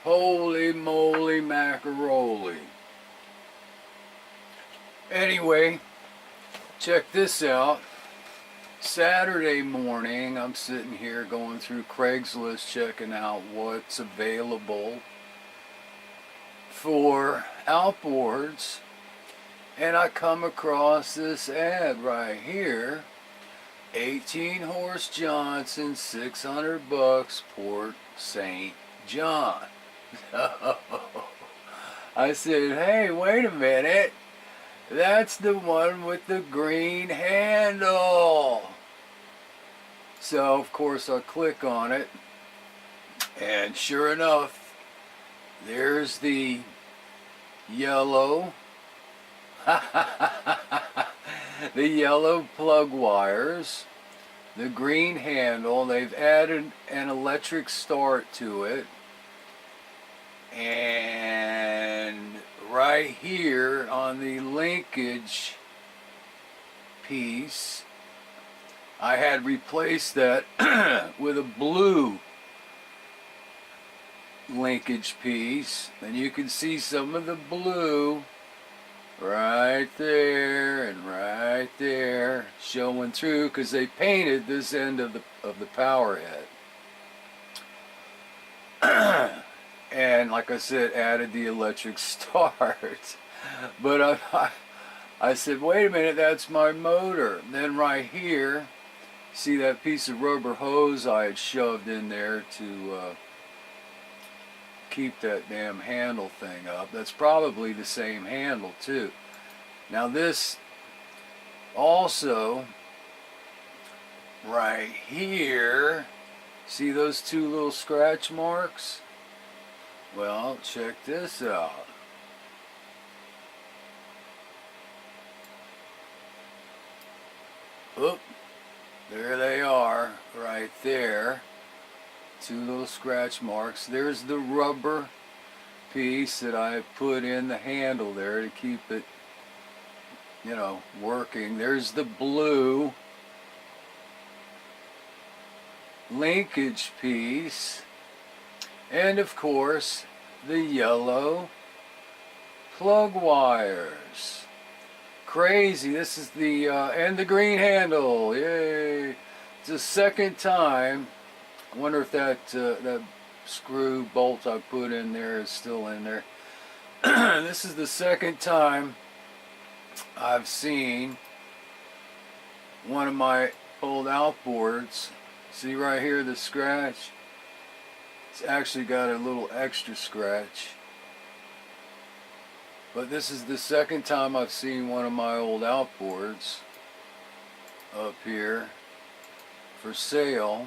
Holy moly macaroni. Anyway, check this out. Saturday morning, I'm sitting here going through Craigslist checking out what's available for outboards, and I come across this ad right here. 18 horse Johnson, 600 bucks, Port St. John. I said, hey, wait a minute. That's the one with the green handle. So, of course, I click on it. And sure enough, there's the yellow, the yellow plug wires, the green handle. They've added an electric start to it. And right here on the linkage piece, I had replaced that with a blue linkage piece, and you can see some of the blue right there and right there showing through because they painted this end of the power head. And like I said, added the electric start. But I said, wait a minute, that's my motor. And then right here, see that piece of rubber hose I had shoved in there to keep that damn handle thing up. That's probably the same handle too. Now this also, right here, see those two little scratch marks? Well, check this out. Oop, there they are, right there. Two little scratch marks. There's the rubber piece that I put in the handle there to keep it, you know, working. There's the blue linkage piece. And of course, the yellow plug wires. Crazy. This is the, and the green handle. Yay. It's the second time. I wonder if that, that screw bolt I put in there is still in there. This is the second time I've seen one of my old outboards. See right here the scratch? It's actually got a little extra scratch. But this is the second time I've seen one of my old outboards up here for sale.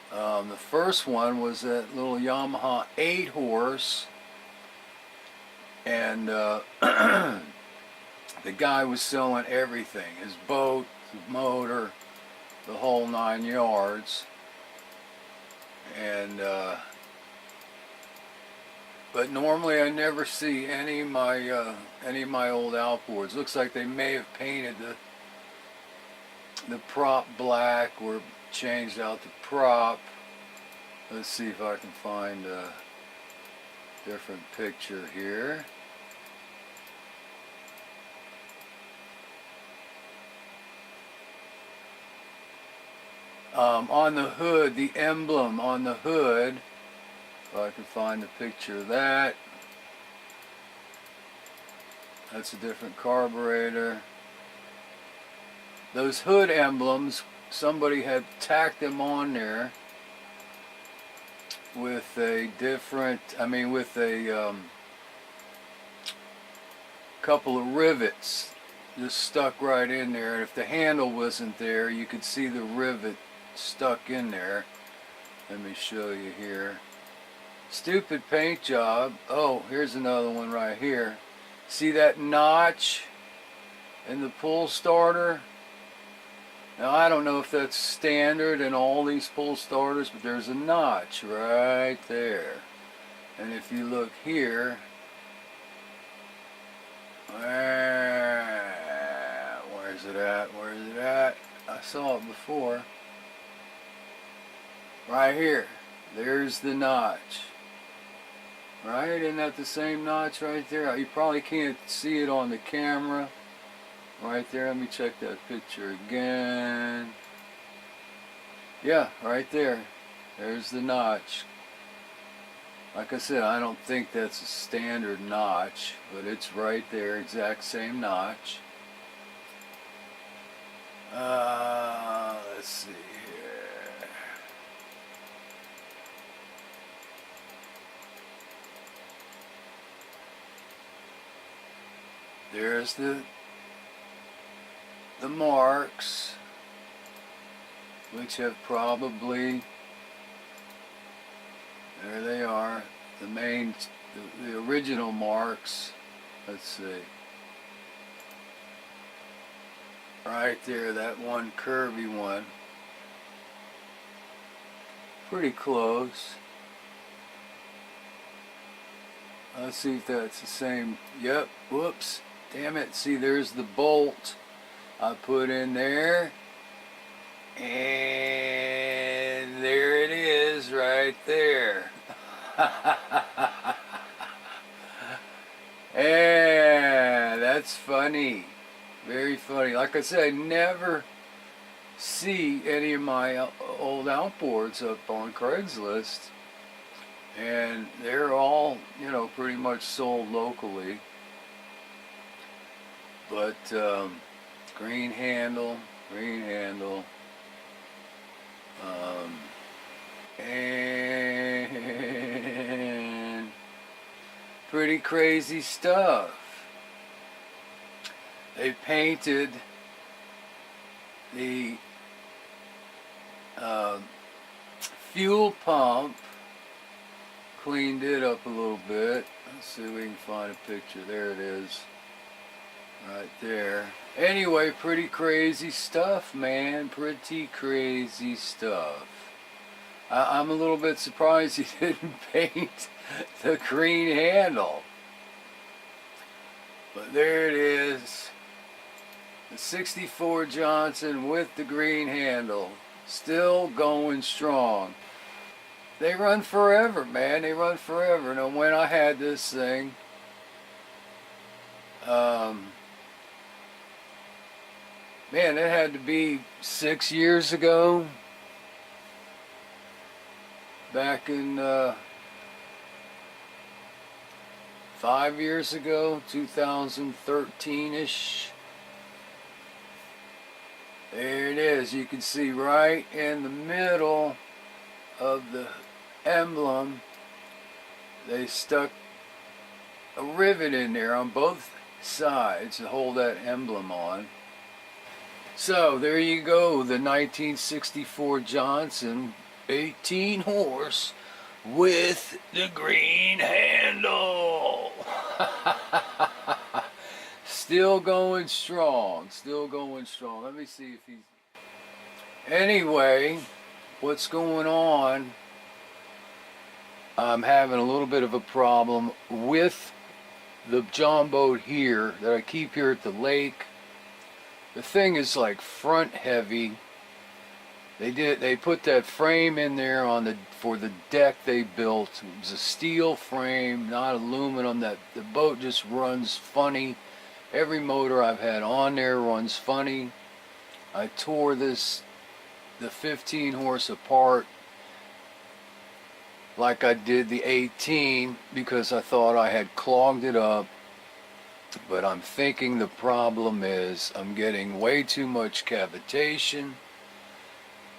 The first one was that little Yamaha 8-horse, and the guy was selling everything, his boat, the motor, the whole 9 yards. And but normally I never see any of my old outboards. Looks like they may have painted the prop black or changed out the prop. Let's see if I can find a different picture here. On the hood, the emblem on the hood, if I can find a picture of that. That's a different carburetor. Those hood emblems, somebody had tacked them on there with a different, with a couple of rivets just stuck right in there. And if the handle wasn't there, you could see the rivet stuck in there. Let me show you here. Stupid paint job. Oh, here's another one right here. See that notch in the pull starter? Now I don't know if that's standard in all these pull starters, but there's a notch right there. And if you look here, where's it at? Where's it at? I saw it before. Right here. There's the notch. Right? Isn't that the same notch right there? You probably can't see it on the camera. Right there, let me check that picture again. Yeah, right there. There's the notch. Like I said, I don't think that's a standard notch, but it's right there, exact same notch. Let's see here. There's the marks, which have probably, there they are, the original marks. Let's see. Right there, that one curvy one. Pretty close. Let's see if that's the same. Yep, whoops. Damn it. See, there's the bolt I put in there. And there it is right there. Yeah, that's funny. Very funny. Like I said, I never see any of my old outboards up on Craigslist. And they're all, you know, pretty much sold locally. But green handle, and pretty crazy stuff. They painted the fuel pump, cleaned it up a little bit. Let's see if we can find a picture. There it is. Right there. Anyway, pretty crazy stuff, man. Pretty crazy stuff. I'm a little bit surprised he didn't paint the green handle. But there it is. The 64 Johnson with the green handle. Still going strong. They run forever, man. They run forever. Now, when I had this thing, man, it had to be 6 years ago. Back in 5 years ago, 2013-ish. There it is. You can see right in the middle of the emblem, they stuck a rivet in there on both sides to hold that emblem on. So there you go, the 1964 Johnson 18 horse with the green handle. Still going strong, still going strong. Let me see if he's... Anyway, what's going on? I'm having a little bit of a problem with the John boat here that I keep here at the lake. The thing is like front heavy. They put that frame in there for the deck they built. It was a steel frame, not aluminum. That the boat just runs funny. Every motor I've had on there runs funny. I tore the 15 horse apart like I did the 18 because I thought I had clogged it up. But I'm thinking the problem is I'm getting way too much cavitation.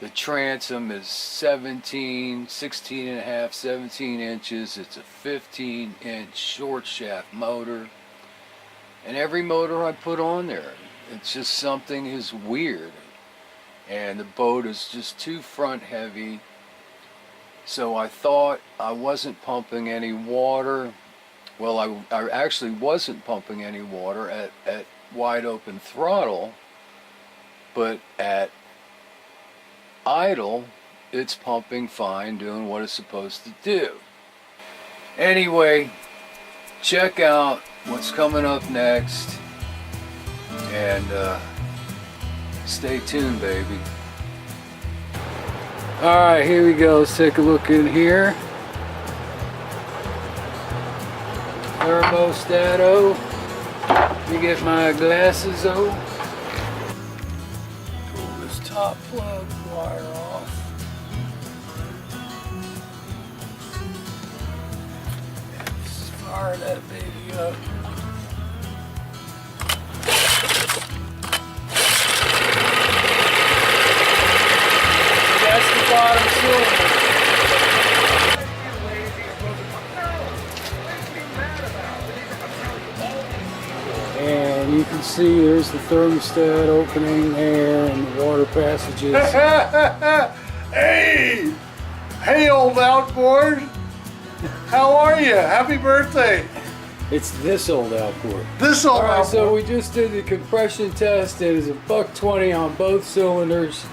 The transom is 16 and a half, 17 inches. It's a 15-inch short shaft motor. And every motor I put on there, it's just something is weird. And the boat is just too front heavy. So I thought I wasn't pumping any water. Well, I actually wasn't pumping any water at wide open throttle, but at idle, it's pumping fine, doing what it's supposed to do. Anyway, check out what's coming up next, and stay tuned, baby. Alright, here we go. Let's take a look in here. thermostato. Let me get my glasses on. Pull this top plug wire off. Let's fire that baby up. That's the bottom cylinder. And you can see there's the thermostat opening there and the water passages. Hey! Hey, old outboard! How are you? Happy birthday! It's this old outboard. This old Alright, outboard. so we just did the compression test. It is $120 on both cylinders.